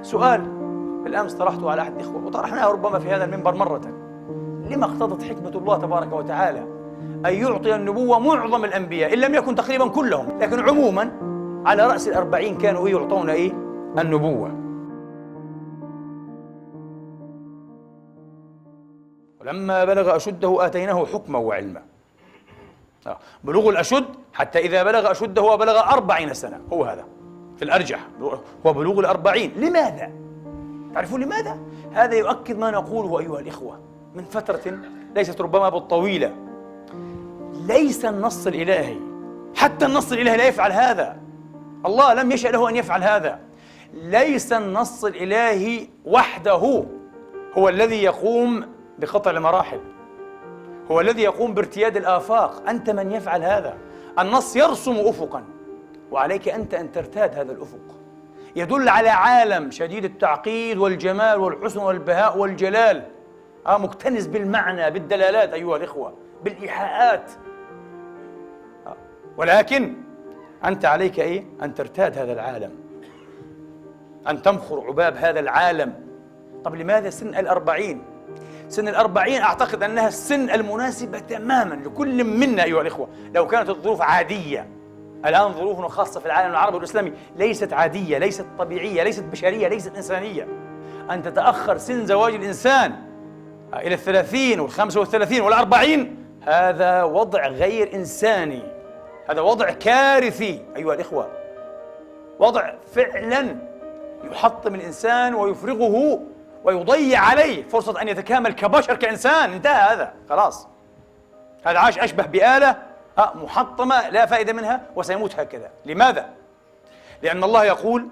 سؤال بالأمس طرحته على أحد الإخوة وطرحناه ربما في هذا المنبر مرة: لما اقتضت حكمة الله تبارك وتعالى أن يعطي النبوة معظم الأنبياء إن لم يكن تقريبا كلهم، لكن عموما على رأس 40 كانوا يعطون النبوة. ولما بلغ أشده آتيناه حكما وعلما. بلوغ الأشد حتى إذا بلغ أشده وبلغ 40 سنة، هو هذا في الأرجح، هو بلوغ 40. لماذا؟ تعرفون لماذا؟ هذا يؤكد ما نقوله أيها الإخوة من فترة ليست ربما بالطويلة. ليس النص الإلهي، حتى النص الإلهي لا يفعل هذا. الله لم يشأ له أن يفعل هذا. ليس النص الإلهي وحده هو الذي يقوم بقطع المراحل، هو الذي يقوم بارتياد الآفاق. أنت من يفعل هذا. النص يرسم أفقاً، وعليك أنت أن ترتاد هذا الأفق. يدل على عالم شديد التعقيد والجمال والحسن والبهاء والجلال، مكتنز بالمعنى، بالدلالات أيها الإخوة، بالإيحاءات. ولكن أنت عليك أن ترتاد هذا العالم، أن تمخر عباب هذا العالم. طب لماذا سن 40؟ سن 40 أعتقد أنها السن المناسبة تماما لكل منا أيها الإخوة. لو كانت الظروف عادية، الآن ظروفنا خاصة في العالم العربي والإسلامي ليست عادية، ليست طبيعية، ليست بشرية، ليست إنسانية. أن تتأخر سن زواج الإنسان إلى 30 وال35 وال40، هذا وضع غير إنساني، هذا وضع كارثي أيها الإخوة، وضع فعلا يحطم الإنسان ويفرغه ويضيع عليه فرصة أن يتكامل كبشر كإنسان. انتهى هذا، خلاص. هذا عاش أشبه بآلة محطمة لا فائدة منها وسيموت هكذا. لماذا؟ لأن الله يقول: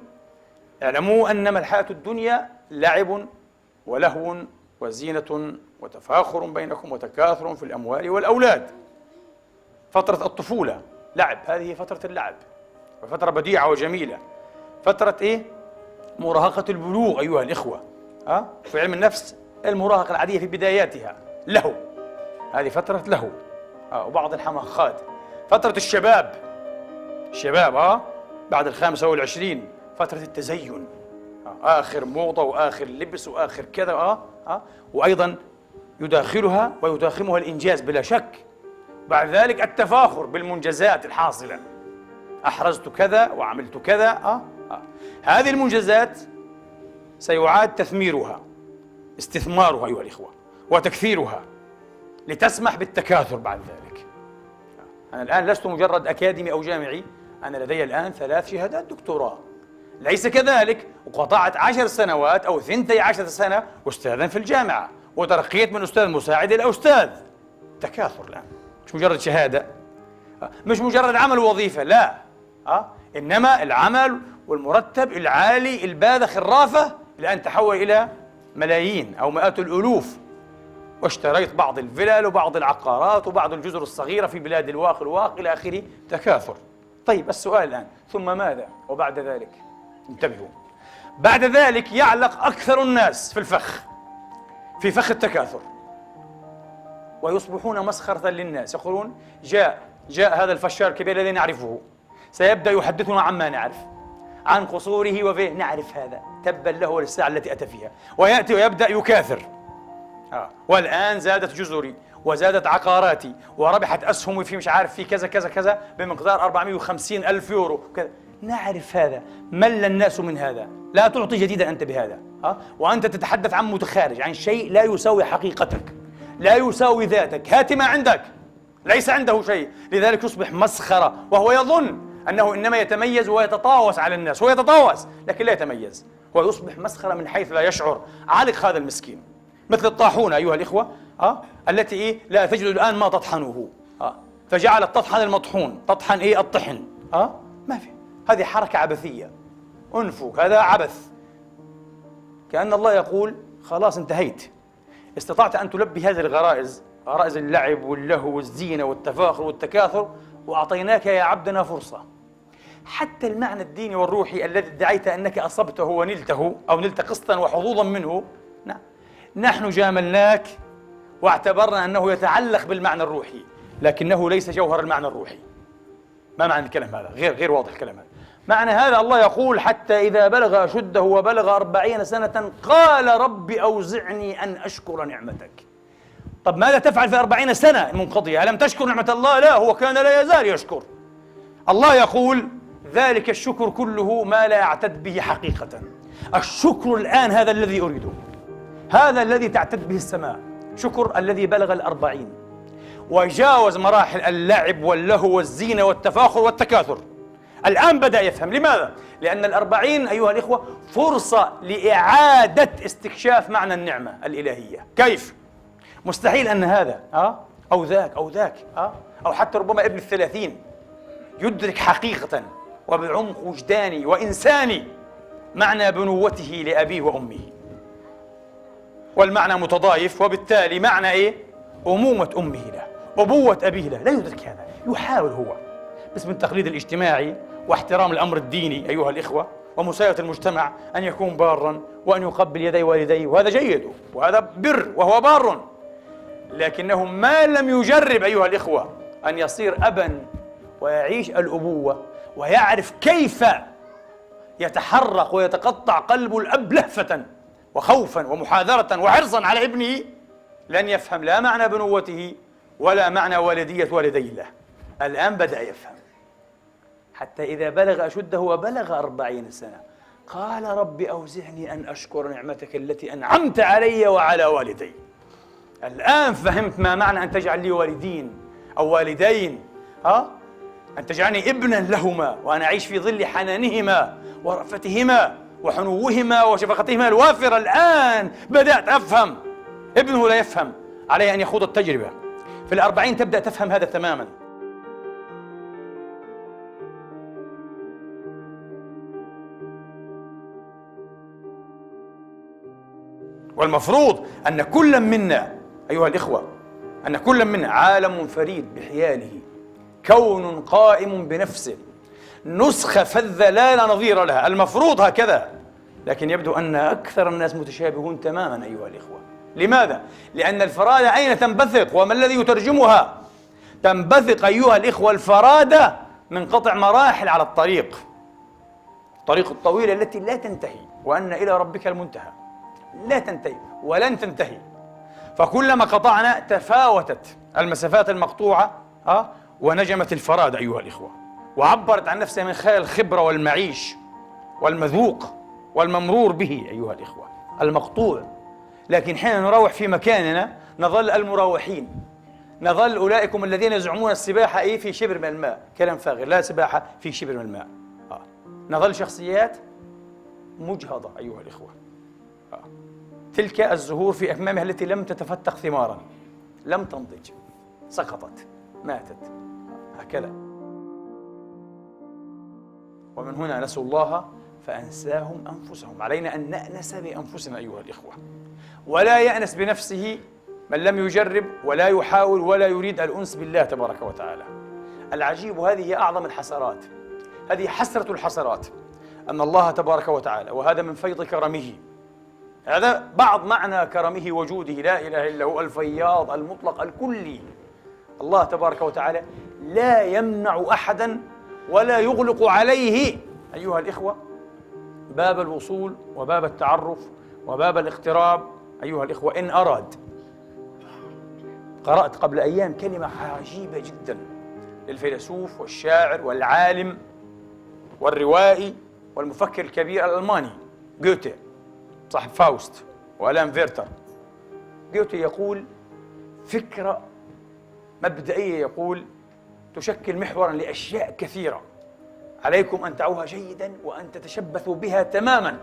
اعلموا أنما الحياة الدنيا لعب ولهو وزينة وتفاخر بينكم وتكاثر في الأموال والأولاد. فترة الطفولة لعب، هذه فترة اللعب، وفترة بديعة وجميلة. فترة مراهقة البلوغ أيها الإخوة، في علم النفس المراهقة العادية في بداياتها لهو، هذه فترة لهو وبعض الحماقات. فترة الشباب، بعد 25 فترة التزين، آخر موضة وآخر لبس وآخر كذا، وأيضا يداخلها ويداخمها الإنجاز بلا شك. بعد ذلك التفاخر بالمنجزات الحاصلة، أحرزت كذا وعملت كذا. هذه المنجزات سيعاد تثميرها، استثمارها أيها الإخوة، وتكثيرها لتسمح بالتكاثر بعد ذلك. أنا الآن لست مجرد أكاديمي أو جامعي، أنا لدي الآن 3 شهادات دكتوراه. ليس كذلك، وقطعت 10 سنوات أو 12 سنة أستاذا في الجامعة، وترقيت من أستاذ مساعد إلى أستاذ. تكاثر الآن، مش مجرد شهادة، مش مجرد عمل ووظيفة، لا، إنما العمل والمرتب العالي الباذخ الرافع الآن تحول إلى ملايين أو مئات الألوف. واشتريت بعض الفلل وبعض العقارات وبعض الجزر الصغيرة في بلاد الواق إلى آخره. تكاثر. طيب السؤال الآن: ثم ماذا؟ وبعد ذلك؟ انتبهوا، بعد ذلك يعلق أكثر الناس في فخ التكاثر، ويصبحون مسخرة للناس. يقولون: جاء هذا الفشار الكبير الذي نعرفه، سيبدأ يحدثنا عما نعرف، عن قصوره وفيه، نعرف هذا، تبا له وللساعة التي أتى فيها. ويأتي ويبدأ يكاثر. والآن زادت جزري وزادت عقاراتي وربحت أسهمي في مش عارف في كذا كذا كذا بمقدار 450,000 يورو كذا. نعرف هذا، مل الناس من هذا. لا تعطي جديدا أنت بهذا، وأنت تتحدث عن متخارج، عن شيء لا يساوي حقيقتك، لا يساوي ذاتك. هات ما عندك، ليس عنده شيء، لذلك يصبح مسخرة، وهو يظن أنه إنما يتميز ويتطاوس على الناس. هو يتطاوس لكن لا يتميز، ويصبح مسخرة من حيث لا يشعر. علق هذا المسكين مثل الطاحونة أيها الإخوة، التي لا تجد الآن ما تطحنه، فجعلت تطحن المطحون، تطحن الطحن، ما في. هذه حركة عبثية، أنفك، هذا عبث. كأن الله يقول: خلاص انتهيت، استطعت أن تلبي هذه الغرائز، غرائز اللعب واللهو والزينة والتفاخر والتكاثر، وأعطيناك يا عبدنا فرصة. حتى المعنى الديني والروحي الذي ادعيت أنك أصبته ونلته أو نلت قسطا وحظوظا منه، نحن جاملناك واعتبرنا أنه يتعلق بالمعنى الروحي، لكنه ليس جوهر المعنى الروحي. ما معنى الكلام هذا؟ غير واضح الكلام هذا. معنى هذا الله يقول حتى إذا بلغ أشده وبلغ 40 سنة قال رب أوزعني أن أشكر نعمتك. طب ماذا تفعل في 40 سنة المنقضية؟ ألم تشكر نعمة الله؟ لا، هو كان لا يزال يشكر. الله يقول ذلك الشكر كله ما لا أعتد به حقيقة. الشكر الآن هذا الذي أريده، هذا الذي تعتد به السماء، شكر الذي بلغ 40 وجاوز مراحل اللعب واللهو والزينة والتفاخر والتكاثر. الآن بدأ يفهم. لماذا؟ لأن 40 أيها الإخوة فرصة لإعادة استكشاف معنى النعمة الإلهية. كيف؟ مستحيل أن هذا أو ذاك أو ذاك أو حتى ربما ابن 30 يدرك حقيقة وبعمق وجداني وإنساني معنى بنوته لأبيه وأمه، والمعنى متضايف، وبالتالي معنى إيه؟ أمومة أمه له، أبوة أبيه له. لا يدرك هذا، يحاول هو باسم التقليد الاجتماعي واحترام الأمر الديني أيها الإخوة ومساواة المجتمع أن يكون بارا وأن يقبل يدي والديه، وهذا جيد وهذا بر وهو بار، لكنه ما لم يجرب أيها الإخوة أن يصير أبا ويعيش الأبوة ويعرف كيف يتحرق ويتقطع قلب الأب لهفة وخوفا ومحاذرة وحرصا على ابنه، لن يفهم لا معنى بنوته ولا معنى والدية والدي له. الآن بدأ يفهم. حتى إذا بلغ أشده وبلغ 40 سنة قال رب أوزعني أن أشكر نعمتك التي أنعمت علي وعلى والدي. الآن فهمت ما معنى أن تجعل لي والدين أو والدين، أن تجعلني ابنا لهما وأنا أعيش في ظل حنانهما ورأفتهما وحنوهما وشفقتهما الوافرة. الآن بدأت أفهم. ابنه لا يفهم، عليه أن يخوض التجربة. في 40 تبدأ تفهم هذا تماما. والمفروض أن كل منا أيها الإخوة، أن كل منا عالم فريد بحياله، كون قائم بنفسه، نسخة فذة لا نظير لها. المفروض هكذا، لكن يبدو أن أكثر الناس متشابهون تماما أيها الإخوة. لماذا؟ لأن الفرادة أين تنبثق؟ وما الذي يترجمها؟ تنبثق أيها الإخوة الفرادة من قطع مراحل على الطريق الطويلة التي لا تنتهي، وأن إلى ربك المنتهى، لا تنتهي ولن تنتهي. فكلما قطعنا تفاوتت المسافات المقطوعة ونجمت الفرادة أيها الإخوة، وعبرت عن نفسها من خلال الخبرة والمعيش والمذوق والممرور به أيها الإخوة المقطوع. لكن حين نروح في مكاننا نظل المراوحين، نظل أولئكم الذين يزعمون السباحة في شبر من الماء. كلام فارغ، لا سباحة في شبر من الماء. نظل شخصيات مجهضة أيها الإخوة. تلك الزهور في أكمامها التي لم تتفتق ثمارا، لم تنضج، سقطت، ماتت، هكذا. ومن هنا نسوا الله فأنساهم أنفسهم. علينا أن نأنس بأنفسنا أيها الإخوة، ولا يأنس بنفسه من لم يجرب ولا يحاول ولا يريد الأنس بالله تبارك وتعالى. العجيب، هذه هي أعظم الحسرات، هذه حسرة الحسرات، أن الله تبارك وتعالى، وهذا من فيض كرمه، هذا بعض معنى كرمه وجوده، لا إله إلا هو الفياض المطلق الكلي. الله تبارك وتعالى لا يمنع أحدا ولا يغلق عليه أيها الإخوة باب الوصول وباب التعرف وباب الاقتراب أيها الإخوة إن أراد. قرأت قبل أيام كلمة عجيبة جدا للفيلسوف والشاعر والعالم والروائي والمفكر الكبير الألماني جوته، صاحب فاوست وألان فيرتر. جوته يقول فكرة مبدئية، يقول تشكل محورا لأشياء كثيرة، عليكم أن تعوها جيدا وأن تتشبثوا بها تماما.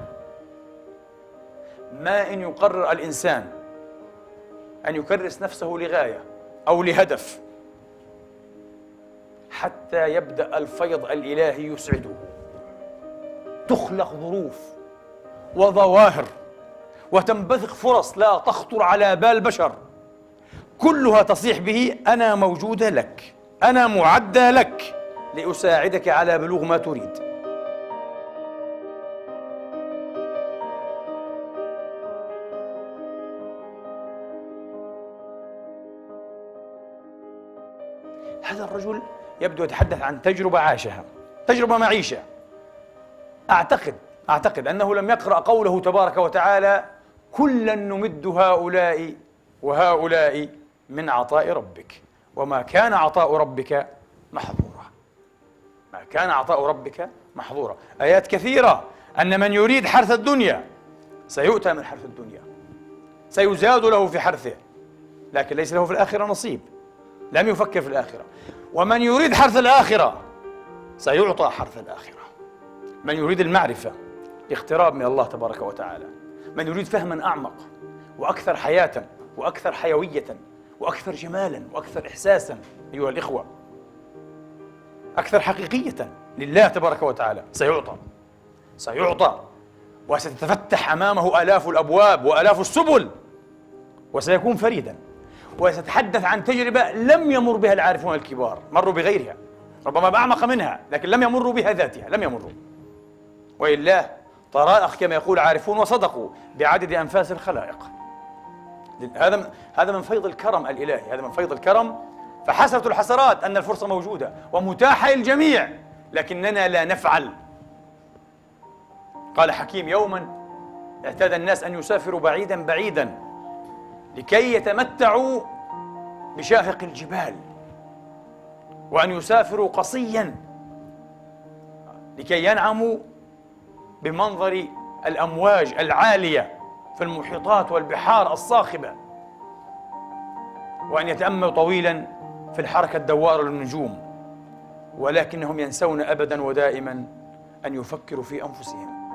ما إن يقرر الإنسان أن يكرس نفسه لغاية أو لهدف حتى يبدأ الفيض الإلهي يسعده، تخلق ظروف وظواهر وتنبثق فرص لا تخطر على بال بشر، كلها تصيح به أنا موجودة لك، أنا معدة لك لأساعدك على بلوغ ما تريد. هذا الرجل يبدو يتحدث عن تجربة عاشها، تجربة معيشة، أعتقد أنه لم يقرأ قوله تبارك وتعالى: كلا نمد هؤلاء وهؤلاء من عطاء ربك وما كان عطاء ربك محظورا. ما كان عطاء ربك محظورا. آيات كثيرة أن من يريد حرث الدنيا سيؤتى من حرث الدنيا، سيزاد له في حرثه، لكن ليس له في الآخرة نصيب، لم يفكر في الآخرة. ومن يريد حرث الآخرة سيعطى حرث الآخرة. من يريد المعرفة، الاقتراب من الله تبارك وتعالى، من يريد فهما أعمق وأكثر حياة وأكثر حيوية وأكثر جمالا وأكثر إحساسا، أيها الإخوة، أكثر حقيقية لله تبارك وتعالى، سيعطى وستتفتح أمامه آلاف الأبواب وآلاف السبل، وسيكون فريدا، وسيتحدث عن تجربة لم يمر بها العارفون الكبار، مروا بغيرها ربما بأعمق منها، لكن لم يمروا بها ذاتها، لم يمروا. وإلا طرائق كما يقول عارفون وصدقوا بعدد أنفاس الخلائق. هذا من فيض الكرم الإلهي، هذا من فيض الكرم. فحسرة الحسرات أن الفرصة موجودة ومتاحة للجميع، لكننا لا نفعل. قال حكيم: يوما اعتاد الناس أن يسافروا بعيدا بعيدا لكي يتمتعوا بشاهق الجبال، وأن يسافروا قصيا لكي ينعموا بمنظر الأمواج العالية في المحيطات والبحار الصاخبة، وأن يتأملوا طويلا في الحركة الدوارة للنجوم، ولكنهم ينسون أبدا ودائما أن يفكروا في أنفسهم.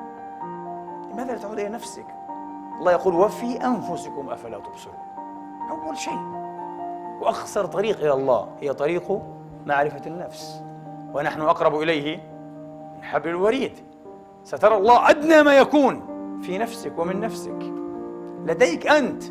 لماذا لا تعود إلى نفسك؟ الله يقول: وفي أنفسكم أفلا تبصرون. أول شيء وأخسر طريق إلى الله هي طريق معرفة النفس، ونحن أقرب إليه من حبل الوريد. سترى الله أدنى ما يكون في نفسك ومن نفسك، لديك أنت.